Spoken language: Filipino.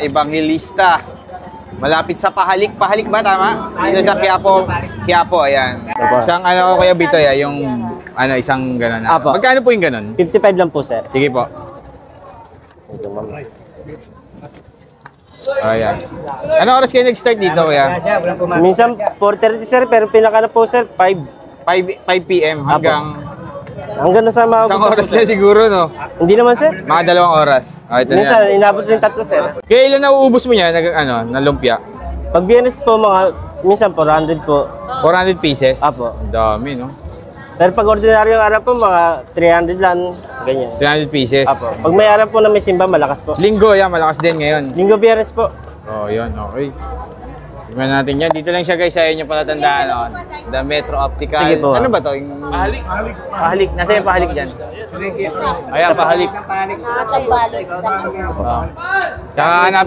Evangelista. Malapit sa Pahalik. Pahalik ba, tama? Dito sa Quiapo. Quiapo, ayan. Isang ano ko, Kuya Bitoy, yung isang gano'n. Apo. Magkano po yung gano'n? 55 lang po, sir. Sige po. Ayan. Ano oras kayo nag-start dito, Kuya? Minsan 4:30, sir, pero pinaka na po, sir, 5. 5 p.m. hanggang Hanggang na sa mga isang oras na siguro, no? Hindi naman, sir. Mga 2 oras. Oh, ito Minsan, na. inabot rin 3, sir. Kaya ilan na uubos mo niya, na lumpia? Pag Biyernes po, minsan 400 po. 400 pieces? Apo. Ang dami, no? Pero pag ordinaryong araw po, mga 300 lang, ganyan. 300 pieces. Apo. Pag may araw po na may simba, malakas po. Linggo, yan. Malakas din ngayon. Linggo, Biyernes po. Oh, yun. Okay. Tignan natin yan. Dito lang siya guys sa inyo palatandaan. Oh. The Metro Optical. Sige po. Ano ba to? Pahalik. Pahalik. Nasa yung pahalik dyan? Ayan, pahalik. Nasa balot. Oh. Tsaka hanap